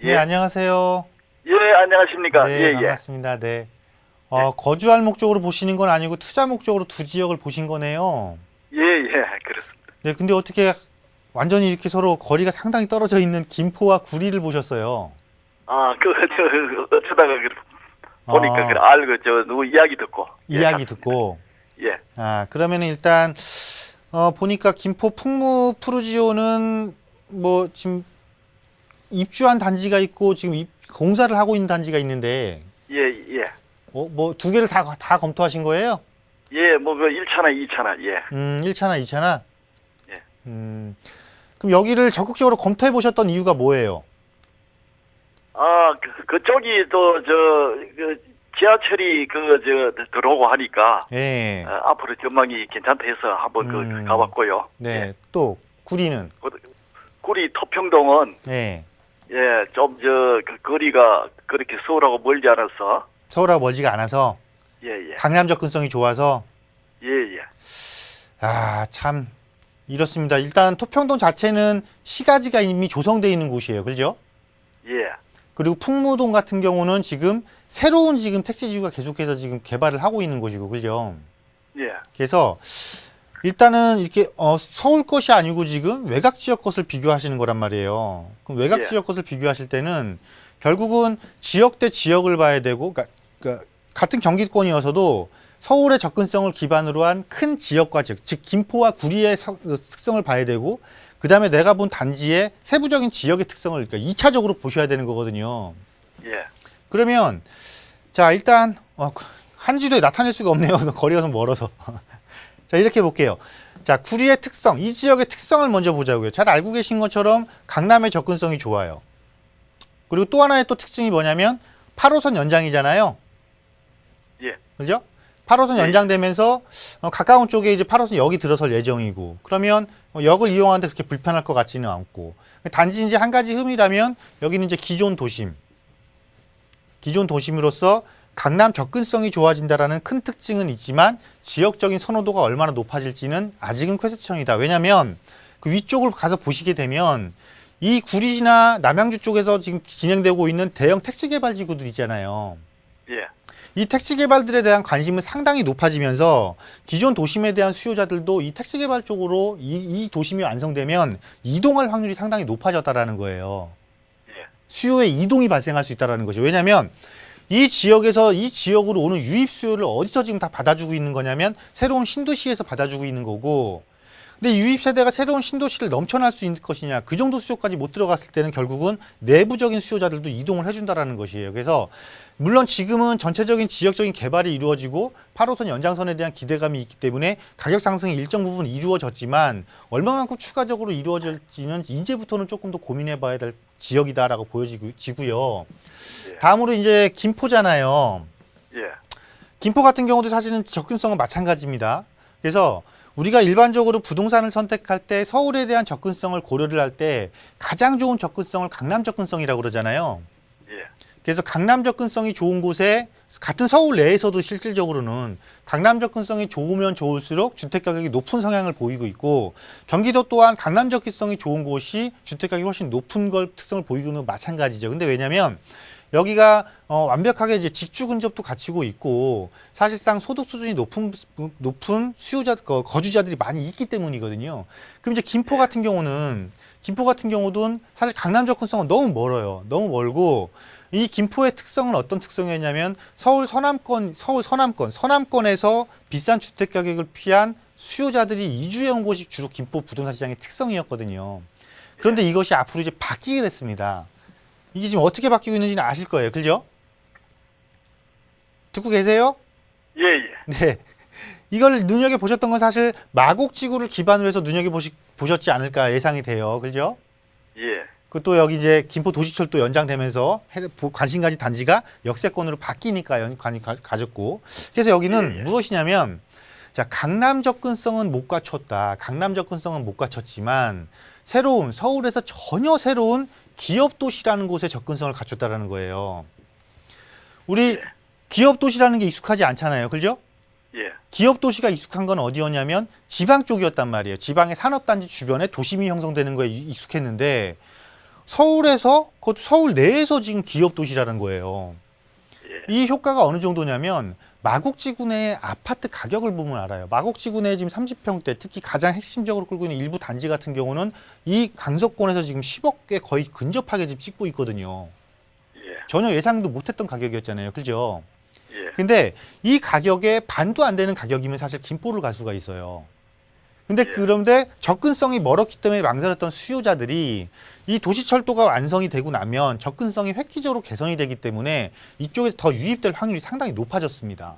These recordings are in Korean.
네, 안녕하세요. 예, 안녕하십니까. 네, 예, 반갑습니다. 네. 거주할 목적으로 보시는 건 아니고 투자 목적으로 두 지역을 보신 거네요. 예, 예, 그렇습니다. 네, 근데 어떻게 완전히 이렇게 서로 거리가 상당히 떨어져 있는 김포와 구리를 보셨어요? 어쩌다가 보니까 알고 누구 이야기 듣고. 이야기 듣고. 예, 그러면은 일단 보니까 김포 풍무 푸르지오는 뭐 지금 입주한 단지가 있고 지금 공사를 하고 있는 단지가 있는데 예, 예. 뭐 두 개를 다 검토하신 거예요? 예, 뭐 1차나 2차나, 예. 1차나 2차나? 예. 그럼 여기를 적극적으로 검토해 보셨던 이유가 뭐예요? 그쪽이 지하철이 들어오고 하니까, 예. 앞으로 전망이 괜찮다 해서 한번 가봤고요. 네. 예. 또 구리는? 구리 토평동은, 예. 예, 좀 거리가 그렇게 서울하고 멀지 않아서, 서울하고 멀지가 않아서 예, 예. 강남 접근성이 좋아서 예, 예. 참 이렇습니다. 일단 토평동 자체는 시가지가 이미 조성되어 있는 곳이에요. 그죠? 예. 그리고 풍무동 같은 경우는 지금 새로운 지금 택지지구가 계속해서 지금 개발을 하고 있는 곳이고, 그죠? 예. 그래서 일단은 이렇게 서울 것이 아니고 지금 외곽 지역 것을 비교하시는 거란 말이에요. 그럼 외곽 예. 지역 것을 비교하실 때는 결국은 지역 대 지역을 봐야 되고, 그러니까 같은 경기권이어서도 서울의 접근성을 기반으로 한 큰 지역과 즉 김포와 구리의 특성을 봐야 되고, 그 다음에 내가 본 단지의 세부적인 지역의 특성을 그러니까 2차적으로 보셔야 되는 거거든요. 예. 그러면 자 일단 한지도에 나타낼 수가 없네요. 거리가 좀 멀어서. 자 이렇게 볼게요. 자 구리의 특성, 이 지역의 특성을 먼저 보자고요. 잘 알고 계신 것처럼 강남의 접근성이 좋아요. 그리고 또 하나의 또 특징이 뭐냐면 8호선 연장이잖아요. 예. 그죠? 8호선 연장되면서 가까운 쪽에 이제 8호선 역이 들어설 예정이고, 그러면 역을 이용하는데 그렇게 불편할 것 같지는 않고, 단지 이제 한 가지 흠이라면 여기는 이제 기존 도심으로서 강남 접근성이 좋아진다라는 큰 특징은 있지만 지역적인 선호도가 얼마나 높아질지는 아직은 퀘스천이다. 왜냐하면 그 위쪽을 가서 보시게 되면 이 구리나 남양주 쪽에서 지금 진행되고 있는 대형 택지 개발 지구들 있잖아요. 예. 이 택지 개발들에 대한 관심은 상당히 높아지면서 기존 도심에 대한 수요자들도 이 택지 개발 쪽으로 이 도심이 완성되면 이동할 확률이 상당히 높아졌다라는 거예요. 예. 수요의 이동이 발생할 수 있다는 것이죠. 왜냐하면 이 지역에서 이 지역으로 오는 유입 수요를 어디서 지금 다 받아주고 있는 거냐면 새로운 신도시에서 받아주고 있는 거고, 근데 유입 세대가 새로운 신도시를 넘쳐날 수 있는 것이냐, 그 정도 수요까지 못 들어갔을 때는 결국은 내부적인 수요자들도 이동을 해준다라는 것이에요. 그래서 물론 지금은 전체적인 지역적인 개발이 이루어지고 8호선 연장선에 대한 기대감이 있기 때문에 가격 상승이 일정 부분 이루어졌지만 얼마만큼 추가적으로 이루어질지는 이제부터는 조금 더 고민해봐야 될 지역이다라고 보여지고요. 예. 다음으로 이제 김포잖아요. 예. 김포 같은 경우도 사실은 접근성은 마찬가지입니다. 그래서 우리가 일반적으로 부동산을 선택할 때 서울에 대한 접근성을 고려를 할 때 가장 좋은 접근성을 강남 접근성이라고 그러잖아요. 예. 그래서 강남 접근성이 좋은 곳에 같은 서울 내에서도 실질적으로는 강남 접근성이 좋으면 좋을수록 주택 가격이 높은 성향을 보이고 있고, 경기도 또한 강남 접근성이 좋은 곳이 주택 가격이 훨씬 높은 걸 특성을 보이고 있는 건 마찬가지죠. 근데 왜냐면 여기가 완벽하게 이제 직주 근접도 갖추고 있고 사실상 소득 수준이 높은 거주자들이 많이 있기 때문이거든요. 그럼 이제 김포 같은 경우는 사실 강남 접근성은 너무 멀어요. 너무 멀고, 이 김포의 특성은 어떤 특성이었냐면 서울 서남권에서 비싼 주택 가격을 피한 수요자들이 이주해 온 곳이 주로 김포 부동산 시장의 특성이었거든요. 그런데 이것이 앞으로 이제 바뀌게 됐습니다. 이게 지금 어떻게 바뀌고 있는지는 아실 거예요. 그죠? 듣고 계세요? 예, 예. 네. 이걸 눈여겨보셨던 건 사실 마곡지구를 기반으로 해서 눈여겨보셨지 않을까 예상이 돼요. 그죠? 예. 그또 여기 이제 김포 도시철도 연장되면서 관심 가진 단지가 역세권으로 바뀌니까 관심 가졌고, 그래서 여기는 무엇이냐면, 자, 강남 접근성은 못 갖췄다. 강남 접근성은 못 갖췄지만 서울에서 전혀 새로운 기업 도시라는 곳에 접근성을 갖췄다라는 거예요. 우리 기업 도시라는 게 익숙하지 않잖아요. 그죠? 예. 기업 도시가 익숙한 건 어디였냐면 지방 쪽이었단 말이에요. 지방의 산업단지 주변에 도심이 형성되는 거에 익숙했는데 서울에서 그것도 서울 내에서 지금 기업 도시라는 거예요. 예. 이 효과가 어느 정도냐면 마곡지구 내 아파트 가격을 보면 알아요. 마곡지구 내 지금 30평대 특히 가장 핵심적으로 끌고 있는 일부 단지 같은 경우는 이 강서권에서 지금 10억에 거의 근접하게 지금 찍고 있거든요. 예. 전혀 예상도 못했던 가격이었잖아요. 그죠? 예. 근데 이 가격에 반도 안 되는 가격이면 사실 김포를 갈 수가 있어요. 근데 그런데 접근성이 멀었기 때문에 망설였던 수요자들이 이 도시철도가 완성이 되고 나면 접근성이 획기적으로 개선이 되기 때문에 이쪽에서 더 유입될 확률이 상당히 높아졌습니다.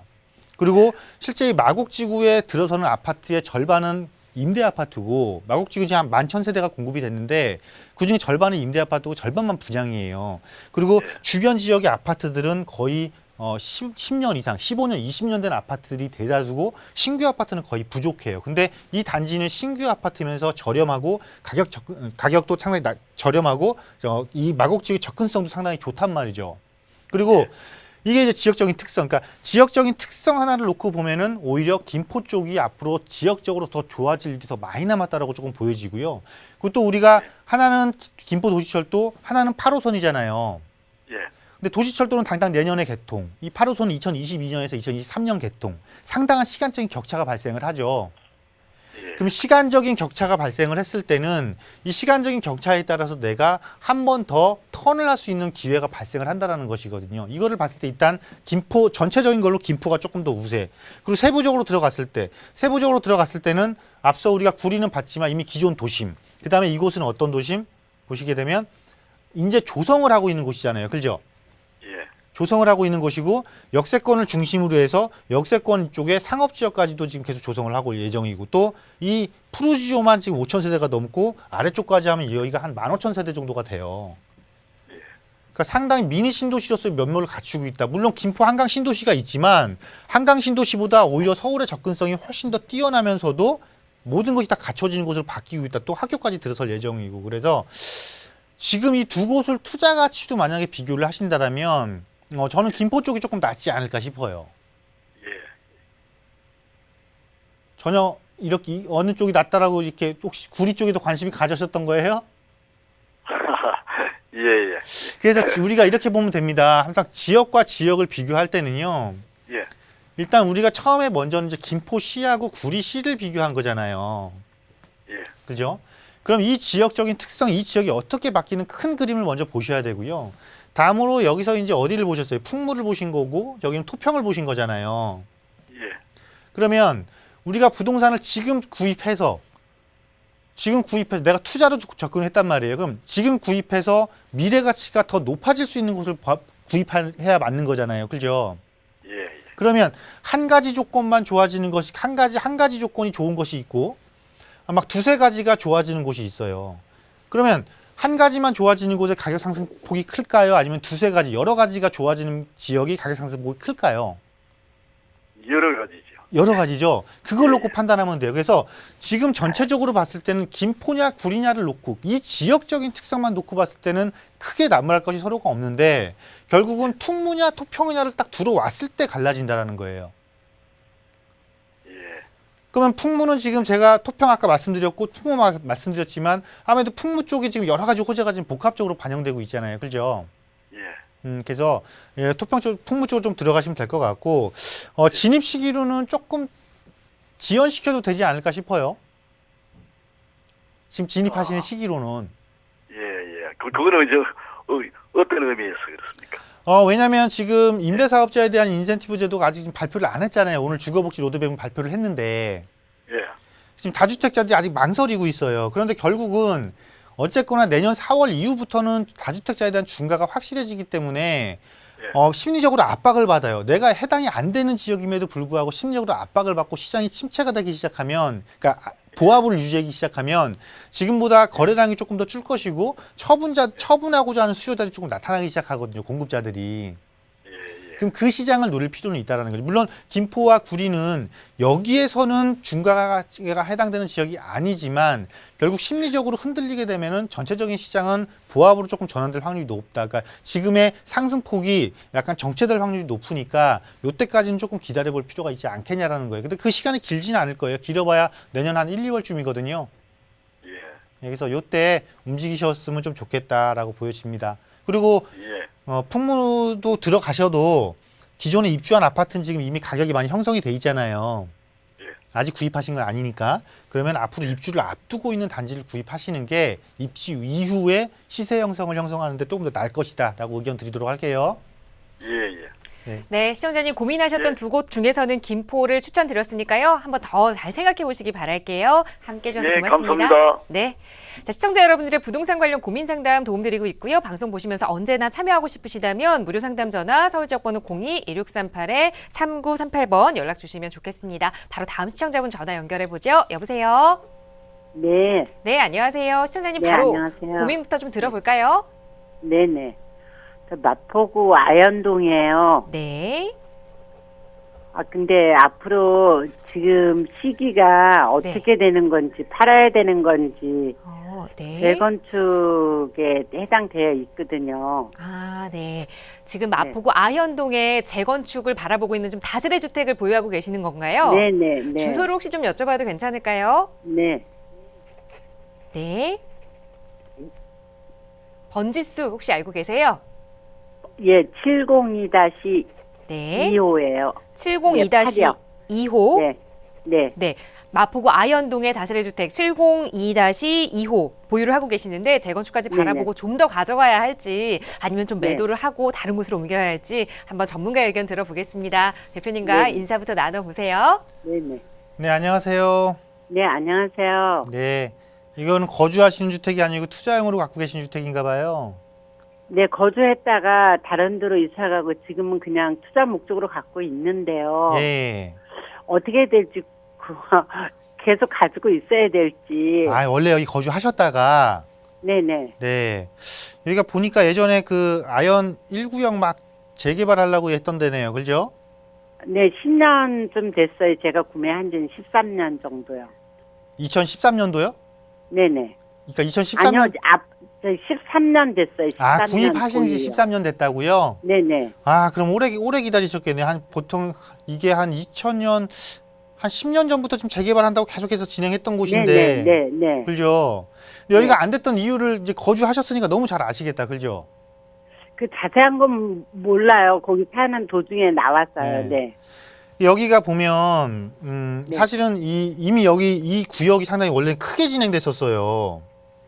그리고 실제 이 마곡지구에 들어서는 아파트의 절반은 임대 아파트고 마곡지구 지금 한 11,000세대가 공급이 됐는데 그중에 절반은 임대 아파트고 절반만 분양이에요. 그리고 주변 지역의 아파트들은 거의 10년 이상, 15년, 20년 된 아파트들이 대다수고 신규 아파트는 거의 부족해요. 근데 이 단지는 신규 아파트면서 저렴하고 가격도 상당히 저렴하고 이 마곡지구 접근성도 상당히 좋단 말이죠. 그리고 이게 이제 지역적인 특성, 그러니까 지역적인 특성 하나를 놓고 보면은 오히려 김포 쪽이 앞으로 지역적으로 더 좋아질 일이 더 많이 남았다라고 조금 보여지고요. 그리고 또 우리가 하나는 김포 도시철도, 하나는 8호선이잖아요. 예. 근데 도시철도는 당장 내년에 개통, 이 8호선은 2022년에서 2023년 개통, 상당한 시간적인 격차가 발생을 하죠. 예. 그럼 시간적인 격차가 발생을 했을 때는 이 시간적인 격차에 따라서 내가 한 번 더 턴을 할 수 있는 기회가 발생을 한다는 것이거든요. 이거를 봤을 때 일단 김포 전체적인 걸로 김포가 조금 더 우세. 그리고 세부적으로 들어갔을 때는 앞서 우리가 구리는 봤지만 이미 기존 도심. 그다음에 이곳은 어떤 도심? 보시게 되면 이제 조성을 하고 있는 곳이잖아요. 그죠? 예. 조성을 하고 있는 곳이고 역세권을 중심으로 해서 역세권 쪽에 상업지역까지도 지금 계속 조성을 하고 예정이고 또 이 푸르지오만 지금 5,000세대가 넘고 아래쪽까지 하면 여기가 한 15,000세대 정도가 돼요. 그러니까 상당히 미니 신도시로서의 면모를 갖추고 있다. 물론 김포 한강 신도시가 있지만 한강 신도시보다 오히려 서울의 접근성이 훨씬 더 뛰어나면서도 모든 것이 다 갖춰지는 곳으로 바뀌고 있다. 또 학교까지 들어설 예정이고 그래서 지금 이 두 곳을 투자 가치도 만약에 비교를 하신다라면 저는 김포 쪽이 조금 낫지 않을까 싶어요. 예. 전혀 이렇게 어느 쪽이 낫다라고 이렇게 혹시 구리 쪽에도 관심이 가져셨던 거예요? 예, 예. 그래서 우리가 이렇게 보면 됩니다. 항상 지역과 지역을 비교할 때는요. 예. 일단 우리가 처음에 먼저는 이제 김포시하고 구리시를 비교한 거잖아요. 예. 그죠? 그럼 이 지역적인 특성, 이 지역이 어떻게 바뀌는 큰 그림을 먼저 보셔야 되고요. 다음으로 여기서 이제 어디를 보셨어요? 풍무를 보신 거고 여기는 토평을 보신 거잖아요. 예. 그러면 우리가 부동산을 지금 구입해서 내가 투자로 접근했단 말이에요. 그럼 지금 구입해서 미래 가치가 더 높아질 수 있는 곳을 구입해야 맞는 거잖아요. 그죠? 예. 그러면 한 가지 조건만 좋아지는 것이 한 가지 조건이 좋은 것이 있고 막 두세 가지가 좋아지는 곳이 있어요. 그러면 한 가지만 좋아지는 곳의 가격 상승폭이 클까요? 아니면 두세 가지, 여러 가지가 좋아지는 지역이 가격 상승폭이 클까요? 여러 가지죠. 여러 가지죠. 그걸 놓고 판단하면 돼요. 그래서 지금 전체적으로 봤을 때는 김포냐 구리냐를 놓고 이 지역적인 특성만 놓고 봤을 때는 크게 나무랄 것이 서로가 없는데 결국은 풍무냐 토평이냐를 딱 들어왔을 때 갈라진다라는 거예요. 예. 그러면 풍무는 지금 제가 토평 아까 말씀드렸고 풍무 말씀드렸지만 아무래도 풍무 쪽이 지금 여러 가지 호재가 지금 복합적으로 반영되고 있잖아요. 그죠? 예. 그래서 토평 쪽, 풍무 쪽으로 좀 들어가시면 될 것 같고 진입 시기로는 조금 지연시켜도 되지 않을까 싶어요. 지금 진입하시는 시기로는. 예, 예. 그거는 이제 어떤 의미에서 그렇습니까? 왜냐면 지금 임대사업자에 대한 인센티브 제도가 아직 지금 발표를 안 했잖아요. 오늘 주거복지 로드맵은 발표를 했는데 예. 지금 다주택자들이 아직 망설이고 있어요. 그런데 결국은 어쨌거나 내년 4월 이후부터는 다주택자에 대한 중과가 확실해지기 때문에 심리적으로 압박을 받아요. 내가 해당이 안 되는 지역임에도 불구하고 심리적으로 압박을 받고 시장이 침체가 되기 시작하면, 그러니까 보합을 유지하기 시작하면 지금보다 거래량이 조금 더 줄 것이고 처분하고자 하는 수요자들이 조금 나타나기 시작하거든요. 공급자들이. 그럼 그 시장을 노릴 필요는 있다는 거죠. 물론 김포와 구리는 여기에서는 중과가 해당되는 지역이 아니지만 결국 심리적으로 흔들리게 되면은 전체적인 시장은 보합으로 조금 전환될 확률이 높다. 그러니까 지금의 상승폭이 약간 정체될 확률이 높으니까 이때까지는 조금 기다려볼 필요가 있지 않겠냐라는 거예요. 근데 그 시간이 길지는 않을 거예요. 길어봐야 내년 한 1, 2월쯤이거든요. 그래서 요때 움직이셨으면 좀 좋겠다라고 보여집니다. 그리고 예. 풍무도 들어가셔도 기존에 입주한 아파트는 지금 이미 가격이 많이 형성이 돼 있잖아요. 예. 아직 구입하신 건 아니니까. 그러면 앞으로 입주를 앞두고 있는 단지를 구입하시는 게 입주 이후에 시세 형성을 형성하는데 조금 더 나을 것이다라고 의견 드리도록 할게요. 예, 예. 네, 시청자님 고민하셨던 네. 두 곳 중에서는 김포를 추천드렸으니까요. 한번 더 잘 생각해 보시기 바랄게요. 함께 해주셔서 네, 고맙습니다. 감사합니다. 네. 자, 시청자 여러분들의 부동산 관련 고민 상담 도움드리고 있고요. 방송 보시면서 언제나 참여하고 싶으시다면 무료 상담 전화 서울 지역번호 02-1638-3938번 연락 주시면 좋겠습니다. 바로 다음 시청자분 전화 연결해 보죠. 여보세요? 네, 네, 안녕하세요. 시청자님 네, 바로 안녕하세요. 고민부터 좀 들어볼까요? 네네. 저 마포구 아현동이에요. 네. 근데 앞으로 지금 시기가 어떻게 되는 건지, 팔아야 되는 건지, 네. 재건축에 해당되어 있거든요. 아, 네. 지금 마포구 아현동에 재건축을 바라보고 있는 좀 다세대 주택을 보유하고 계시는 건가요? 네네, 네. 주소를 혹시 좀 여쭤봐도 괜찮을까요? 네. 네. 번지수 혹시 알고 계세요? 예, 702-2호예요. 네. 8이요. 702-2호. 네. 네. 네. 마포구 아현동의 다세대 주택 702-2호 보유를 하고 계시는데 재건축까지 바라보고 좀 더 가져가야 할지 아니면 좀 네. 매도를 하고 다른 곳으로 옮겨야 할지 한번 전문가 의견 들어보겠습니다. 대표님과 네. 인사부터 나눠보세요. 네네. 네, 안녕하세요. 네, 안녕하세요. 네. 이건 거주하시는 주택이 아니고 투자용으로 갖고 계신 주택인가 봐요. 네, 거주했다가 다른 데로 이사 가고 지금은 그냥 투자 목적으로 갖고 있는데요. 예. 어떻게 될지 계속 가지고 있어야 될지. 아, 원래 여기 거주하셨다가 네네. 네. 여기가 보니까 예전에 그 아현 1구역 막 재개발하려고 했던 데네요. 그죠? 네, 10년 좀 됐어요. 제가 구매한 지는 13년 정도요. 2013년도요? 네네. 그러니까 2013년 아니요, 13년 됐어요. 13년 아, 구입하신 지 보유요. 13년 됐다고요? 네네. 아, 그럼 오래 기다리셨겠네. 한 보통 이게 한 2000년 한 10년 전부터 좀 재개발한다고 계속해서 진행했던 곳인데. 네네. 그죠? 근데 여기가 안 됐던 이유를 이제 거주하셨으니까 너무 잘 아시겠다. 그죠? 그 자세한 건 몰라요. 거기 사는 도중에 나왔어요. 네. 여기가 보면 네. 사실은 이미 여기 이 구역이 상당히 원래 크게 진행됐었어요.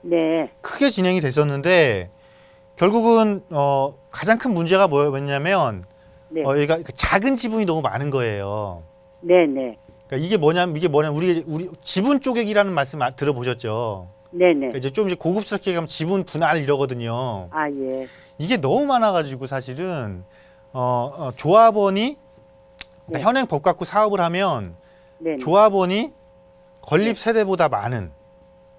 네. 크게 진행이 됐었는데 결국은 가장 큰 문제가 뭐였냐면 네. 여기가 작은 지분이 너무 많은 거예요. 네네. 그러니까 이게 뭐냐면 우리 지분 쪼개기라는 말씀 들어보셨죠? 네네. 그러니까 이제 좀 이제 고급스럽게 가면 지분 분할 이러거든요. 아, 예. 이게 너무 많아가지고 사실은 조합원이 그러니까 네. 현행 법 갖고 사업을 하면 네. 조합원이 건립 세대보다 많은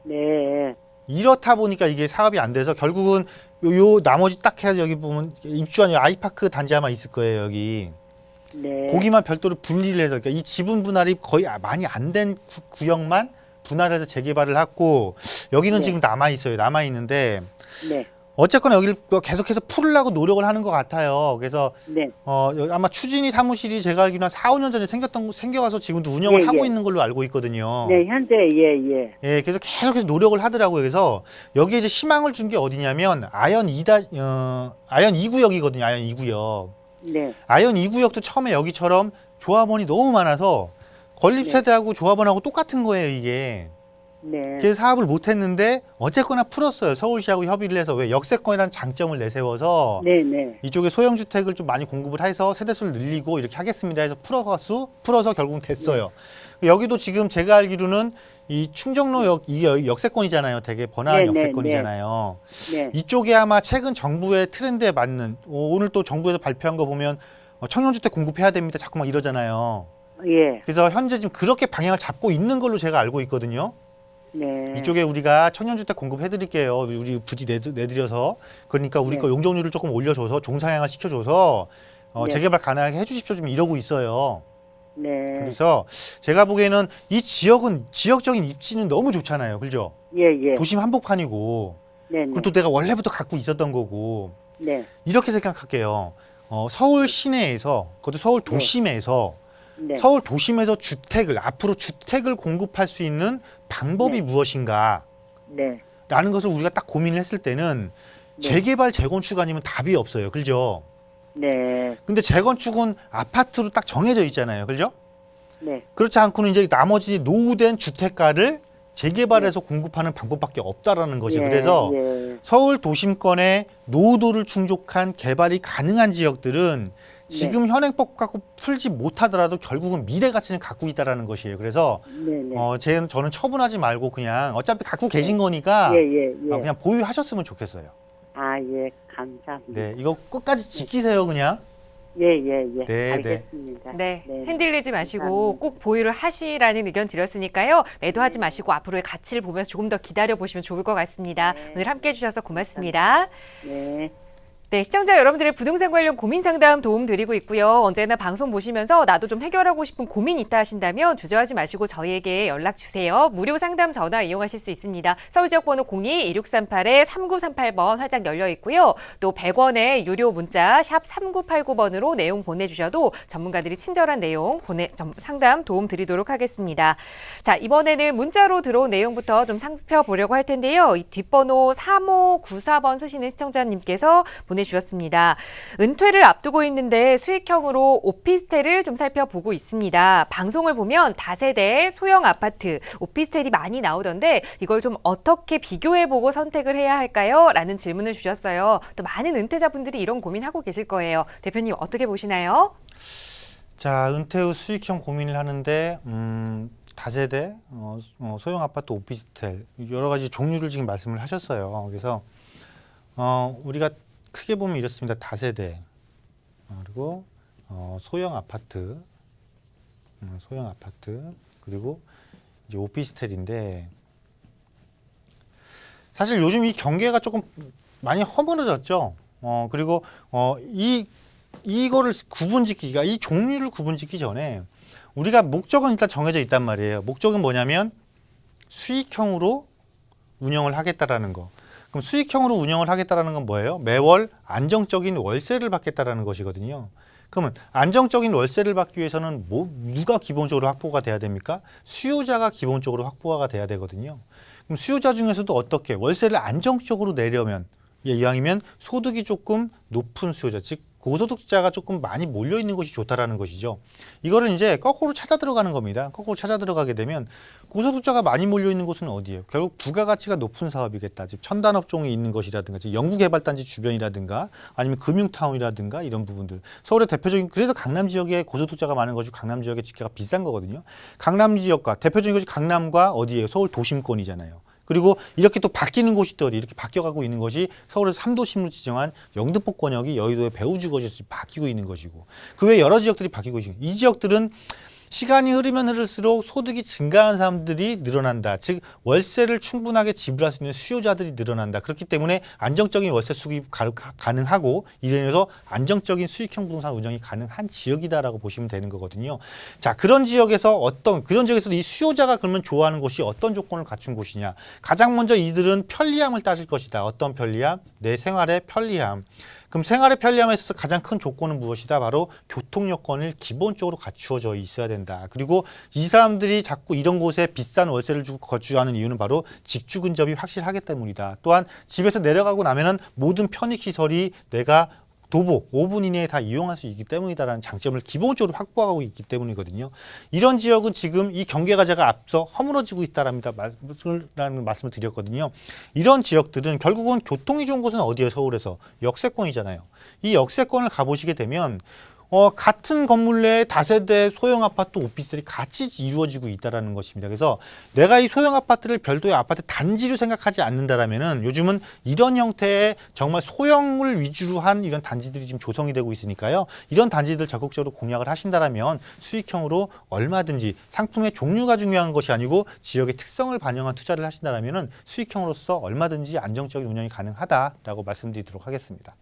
네. 이렇다 보니까 이게 사업이 안 돼서 결국은 요 나머지 딱 해서 여기 보면 입주한 아이파크 단지 아마 있을 거예요 여기. 네. 거기만 별도로 분리를 해서 그러니까 이 지분 분할이 거의 많이 안 된 구역만 분할해서 재개발을 했고 여기는 네. 지금 남아 있어요. 남아 있는데 네. 어쨌거나 여기를 계속해서 풀으려고 노력을 하는 것 같아요. 그래서 네. 여기 아마 추진이 사무실이 제가 알기로는 한 4, 5년 전에 생겨가서 지금도 운영을 예, 하고 예. 있는 걸로 알고 있거든요. 네, 현재 예. 예, 그래서 계속해서 노력을 하더라고요. 그래서 여기에 이제 희망을 준 게 어디냐면 아현 2구역이거든요. 아현 2구역. 네. 아현 2구역도 처음에 여기처럼 조합원이 너무 많아서 건립 네. 세대하고 조합원하고 똑같은 거예요, 이게. 네. 그래서 사업을 못 했는데 어쨌거나 풀었어요. 서울시하고 협의를 해서 왜 역세권이라는 장점을 내세워서 네. 이쪽에 소형 주택을 좀 많이 공급을 해서 세대수를 늘리고 이렇게 하겠습니다 해서 풀어서 결국은 됐어요. 여기도 지금 제가 알기로는 이 충정로역 이 역세권이잖아요. 되게 번화한 네, 네, 역세권이잖아요. 네. 이쪽에 아마 최근 정부의 트렌드에 맞는 오늘 또 정부에서 발표한 거 보면 청년주택 공급해야 됩니다. 자꾸 막 이러잖아요. 예. 그래서 현재 지금 그렇게 방향을 잡고 있는 걸로 제가 알고 있거든요. 네. 이쪽에 우리가 청년주택 공급해드릴게요. 우리 부지 내드려서 그러니까 우리 네. 거 용적률을 조금 올려줘서 종상향화 시켜줘서 네. 재개발 가능하게 해주십시오. 좀 이러고 있어요. 네. 그래서 제가 보기에는 이 지역은 지역적인 입지는 너무 좋잖아요. 그죠? 예. 도심 한복판이고 네. 그리고 또 내가 원래부터 갖고 있었던 거고 네. 이렇게 생각할게요. 서울 시내에서 그것도 서울 도심에서 네. 서울 도심에서 앞으로 주택을 공급할 수 있는 방법이 네. 무엇인가? 네. 라는 것을 우리가 딱 고민을 했을 때는 재개발, 재건축 아니면 답이 없어요. 그죠? 네. 근데 재건축은 아파트로 딱 정해져 있잖아요. 그죠? 네. 그렇지 않고는 이제 나머지 노후된 주택가를 재개발해서 공급하는 방법밖에 없다라는 것이 예, 그래서 예. 서울 도심권의 노후도를 충족한 개발이 가능한 지역들은 지금 현행법 갖고 풀지 못하더라도 결국은 미래 가치는 갖고 있다라는 것이에요. 그래서 네네. 저는 처분하지 말고 그냥 어차피 갖고 계신 거니까 예. 그냥 보유하셨으면 좋겠어요. 아, 예. 감사합니다. 네, 이거 끝까지 지키세요, 그냥. 예. 네, 알겠습니다. 네, 네. 흔들리지 마시고 감사합니다. 꼭 보유를 하시라는 의견 드렸으니까요. 매도하지 마시고 앞으로의 가치를 보면서 조금 더 기다려 보시면 좋을 것 같습니다. 네. 오늘 함께 해주셔서 고맙습니다. 네. 네, 시청자 여러분들의 부동산 관련 고민 상담 도움 드리고 있고요. 언제나 방송 보시면서 나도 좀 해결하고 싶은 고민 있다 하신다면 주저하지 마시고 저희에게 연락 주세요. 무료 상담 전화 이용하실 수 있습니다. 서울 지역 번호 02-2638-3938번 활짝 열려 있고요. 또 100원의 유료 문자 샵 3989번으로 내용 보내주셔도 전문가들이 친절한 내용 상담 도움 드리도록 하겠습니다. 자, 이번에는 문자로 들어온 내용부터 좀 살펴보려고 할 텐데요. 이 뒷번호 3594번 쓰시는 시청자님께서 보내주셨습니다. 은퇴를 앞두고 있는데 수익형으로 오피스텔을 좀 살펴보고 있습니다. 방송을 보면 다세대 소형 아파트, 오피스텔이 많이 나오던데 이걸 좀 어떻게 비교해보고 선택을 해야 할까요? 라는 질문을 주셨어요. 또 많은 은퇴자분들이 이런 고민하고 계실 거예요. 대표님 어떻게 보시나요? 자, 은퇴 후 수익형 고민을 하는데 다세대, 소형 아파트, 오피스텔 여러 가지 종류를 지금 말씀을 하셨어요. 그래서 우리가 크게 보면 이렇습니다. 다세대 그리고 소형 아파트, 그리고 이제 오피스텔인데 사실 요즘 이 경계가 조금 많이 허물어졌죠. 그리고 이거를 구분짓기가 이 종류를 구분짓기 전에 우리가 목적은 일단 정해져 있단 말이에요. 목적은 뭐냐면 수익형으로 운영을 하겠다라는 거. 그럼 수익형으로 운영을 하겠다라는 건 뭐예요? 매월 안정적인 월세를 받겠다라는 것이거든요. 그러면 안정적인 월세를 받기 위해서는 누가 기본적으로 확보가 돼야 됩니까? 수요자가 기본적으로 확보가 돼야 되거든요. 그럼 수요자 중에서도 어떻게 월세를 안정적으로 내려면 이왕이면 소득이 조금 높은 수요자, 즉 고소득자가 조금 많이 몰려 있는 것이 좋다라는 것이죠. 이거를 이제 거꾸로 찾아 들어가는 겁니다. 거꾸로 찾아 들어가게 되면 고소득자가 많이 몰려 있는 곳은 어디예요? 결국 부가가치가 높은 사업이겠다. 즉 첨단 업종이 있는 것이라든가, 즉 연구개발단지 주변이라든가, 아니면 금융타운이라든가 이런 부분들. 서울의 대표적인 그래서 강남 지역에 고소득자가 많은 것이 강남 지역의 집계가 비싼 거거든요. 강남 지역과 대표적인 것이 강남과 어디예요? 서울 도심권이잖아요. 그리고 이렇게 또 바뀌는 곳이 또 어디 이렇게 바뀌어가고 있는 것이 서울에서 3도심으로 지정한 영등포권역이 여의도의 배우주거지에서 바뀌고 있는 것이고 그 외에 여러 지역들이 바뀌고 있고 이 지역들은 시간이 흐르면 흐를수록 소득이 증가한 사람들이 늘어난다. 즉 월세를 충분하게 지불할 수 있는 수요자들이 늘어난다. 그렇기 때문에 안정적인 월세 수입이 가능하고 이로 인해서 안정적인 수익형 부동산 운영이 가능한 지역이다라고 보시면 되는 거거든요. 자, 그런 지역에서 이 수요자가 그러면 좋아하는 곳이 어떤 조건을 갖춘 곳이냐. 가장 먼저 이들은 편리함을 따질 것이다. 어떤 편리함? 내 생활의 편리함. 그럼 생활의 편리함에 있어서 가장 큰 조건은 무엇이다? 바로 교통 여건을 기본적으로 갖추어져 있어야 된다. 그리고 이 사람들이 자꾸 이런 곳에 비싼 월세를 주고 거주하는 이유는 바로 직주 근접이 확실하기 때문이다. 또한 집에서 내려가고 나면은 모든 편익시설이 내가 도보 5분 이내에 다 이용할 수 있기 때문이다라는 장점을 기본적으로 확보하고 있기 때문이거든요. 이런 지역은 지금 이 경계가 제가 앞서 허물어지고 있다라는 말씀을 드렸거든요. 이런 지역들은 결국은 교통이 좋은 곳은 어디예요? 서울에서 역세권이잖아요. 이 역세권을 가보시게 되면 같은 건물 내에 다세대 소형 아파트, 오피스텔이 같이 이루어지고 있다는 것입니다. 그래서 내가 이 소형 아파트를 별도의 아파트 단지로 생각하지 않는다라면은 요즘은 이런 형태의 정말 소형을 위주로 한 이런 단지들이 지금 조성이 되고 있으니까요. 이런 단지들 적극적으로 공략을 하신다라면 수익형으로 얼마든지 상품의 종류가 중요한 것이 아니고 지역의 특성을 반영한 투자를 하신다라면은 수익형으로서 얼마든지 안정적인 운영이 가능하다라고 말씀드리도록 하겠습니다.